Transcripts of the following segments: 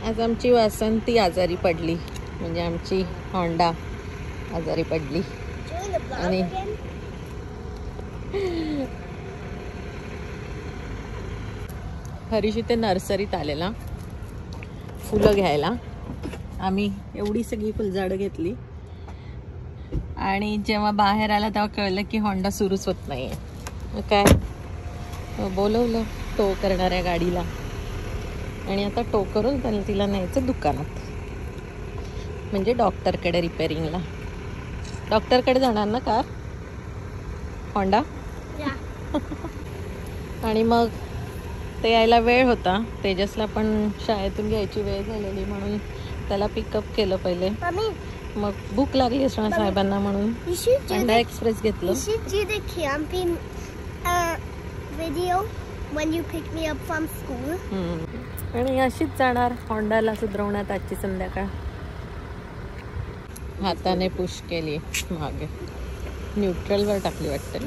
आज आमची वासंती आजारी पडली, म्हणजे आमची होंडा आजारी पडली. आणि हरीश इथे नर्सरीत आलेला फुलं घ्यायला. आम्ही एवढी सगळी फुलझाडं घेतली आणि जेव्हा बाहेर आला तेव्हा कळलं की होंडा सुरूच होत नाहीये. मग काय बोलवलं टो करणाऱ्या गाडीला आणि आता टो करून त्याला तिला न्यायचं दुकानात, म्हणजे डॉक्टरकडे रिपेअरिंगला. डॉक्टरकडे जाणार ना कार होंडा. आणि मग ते यायला वेळ होता. तेजसला पण शाळेतून घ्यायची वेळ झालेली म्हणून त्याला पिकअप केलं पहिले. मग भूक लागली असणार साहेबांना म्हणून होंडा एक्सप्रेस घेतलं. आणि अशीच जाणार होंडाला सुधरवण्यात आजची संध्याकाळ. हाताने पुश केली मागे, न्यूट्रलवर टाकली वाटतं.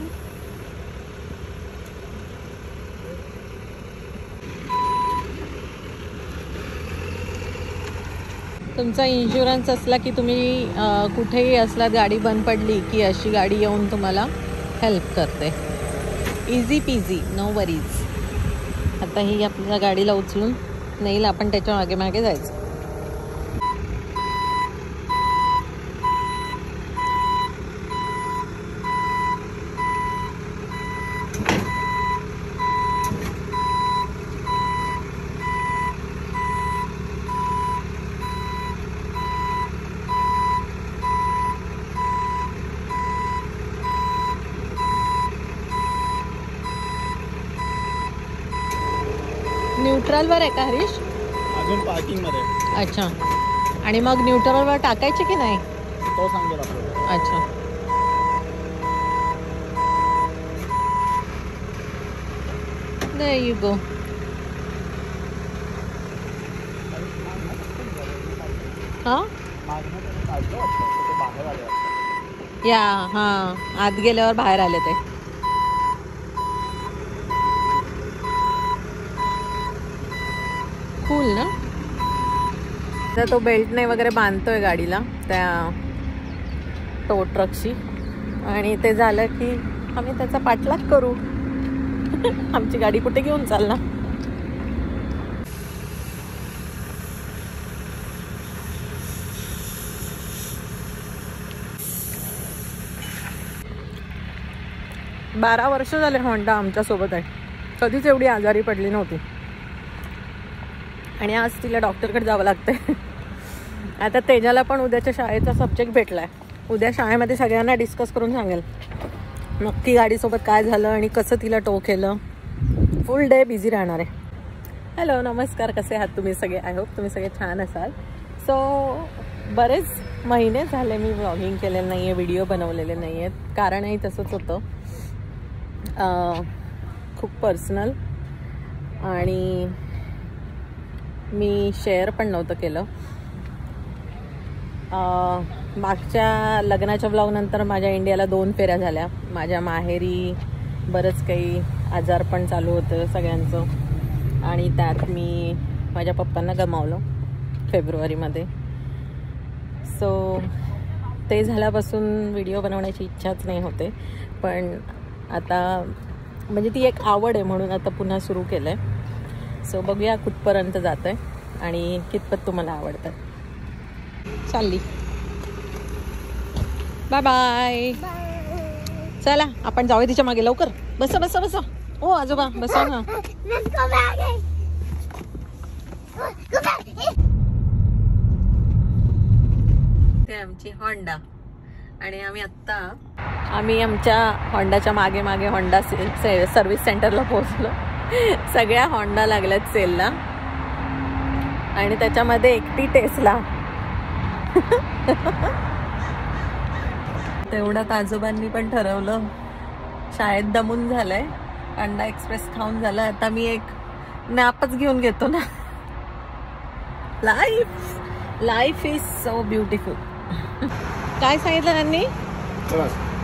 तुमचा इन्शुरन्स असला की तुम्ही कुठेही असला, गाडी बंद पडली की अशी गाडी येऊन तुम्हाला हेल्प करते. Easy peasy, no worries. आता ही आपल्या गाडीला उचलून नेईल, आपण त्याच्या मागे मागे जायचं. न्यूट्रलवर आहे का हरीश? अजून पार्किंग मध्ये. अच्छा. आणि मग न्यूट्रलवर टाकायचे की नाही तो सांगेल आपल्याला. अच्छा. There you go. हा या हा आत गेल्यावर बाहेर आले ते. कूल ना. तर तो बेल्टने वगैरे बांधतोय गाडीला त्या टो ट्रकशी, आणि ते झालं की आम्ही त्याचा पाठलाग करू. आमची गाडी कुठे घेऊन चालला. बारा वर्ष झाले होंडा आमच्या सोबत आहे. कधीच एवढी आजारी पडली नव्हती आणि आज तिला डॉक्टरकडे जावं लागतंय. आता तेजाला पण उद्याच्या शाळेचा सब्जेक्ट भेटलाय. उद्या शाळेमध्ये सगळ्यांना डिस्कस करून सांगेल नक्की गाडीसोबत काय झालं आणि कसं तिला टो केलं. फुल डे बिझी राहणार आहे. हॅलो, नमस्कार, कसे आहात तुम्ही सगळे? आय होप तुम्ही सगळे छान असाल. सो बरेच महिने झाले मी व्लॉगिंग केलेलं नाही आहे, व्हिडिओ बनवलेले नाही आहेत. कारणही तसंच होतं, खूप पर्सनल, आणि मी शेअर पण नव्हतं केलं. मागच्या लग्नाच्या ब्लॉगनंतर माझ्या इंडियाला 2 फेऱ्या झाल्या. माझ्या माहेरी बरंच काही आजार पण चालू होतं सगळ्यांचं, आणि त्यात मी माझ्या पप्पांना गमावलं फेब्रुवारीमध्ये. सो ते झाल्यापासून व्हिडिओ बनवण्याची इच्छाच नाही होते. पण आता म्हणजे ती एक आवड आहे म्हणून आता पुन्हा सुरू केलं आहे. सो बघूया कुठपर्यंत जातं आहे आणि कितपत तुम्हाला आवडतं. चालली, बाय बाय. चला आपण जाऊया तिच्या मागे लवकर. बसा बसा बसा. ओ आजोबा बसा ना. ते आमची होंडा, आणि आम्ही आमच्या होंडाच्या मागे मागे होंडा सर्व्हिस सेंटरला पोहोचलो. सगळ्या होंडा लागल्यात सेलला, आणि त्याच्यामध्ये एकटी टेस्ला. तेवढ्यात आजोबांनी पण ठरवलं, शाळेत दमून झालंय, होंडा एक्सप्रेस खाऊन झालं, आता मी एक नॅपच घेऊन घेतो ना. Life is so beautiful. काय सांगितलं त्यांनी?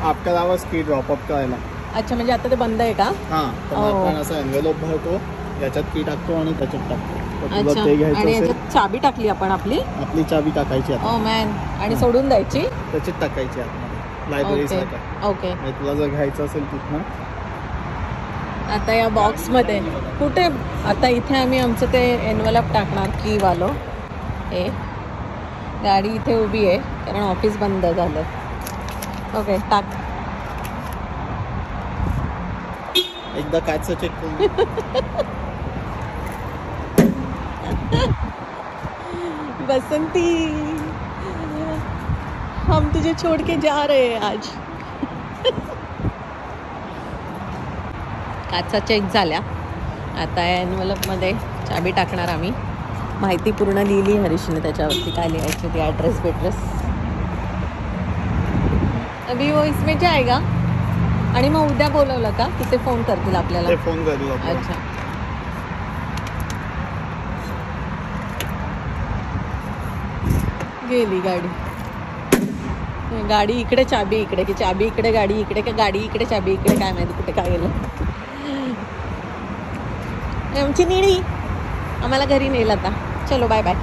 आपका आवाज की ड्रॉप अप करायला. अच्छा, म्हणजे आता ते बंद आहे का? हां, आपण असं एन्व्हलप भरतो, याच्यात की टाकतो आणि त्याच्यात टाकतो. तुला अच्छा ते घ्यायचं आणि असेल याच्यात चाबी टाकली आपण आपली आपली चाबी टाकायची आता ओ मॅन आणि सोडून द्यायची त्याच्यात टाकायची आतमध्ये लायब्ररी ओके सारखं ओके आणि तुला जर घ्यायचं असेल तिथनं आता या बॉक्समध्ये कुठे आता इथे आम्ही आमचं ते एनवलप टाकणार कीवालं हे गाडी इथे उभी आहे कारण ऑफिस बंद झालं ओके टाक एकदा काचचं चेक करून बसंती हम तुझे छोड़ के जा रहे हैं आज काचा चेक झाल्या आता या एनवलपमध्ये चाबी टाकणार आम्ही माहिती पूर्ण लिहिली हरीशने त्याच्यावरती काय लिहायची ती ॲड्रेस बेड्रेस अभी वो इसमें जाएगा आणि मग उद्या बोलवलं का तिथे फोन करतील आपल्याला ते फोन करू आपण अच्छा गेली गाडी इकडे चाबी इकडे की चाबी इकडे गाडी इकडे का गाडी इकडे चाबी इकडे काय माहिती कुठे काय गेलं आमची निळी आम्हाला घरी नेल आता चलो बाय बाय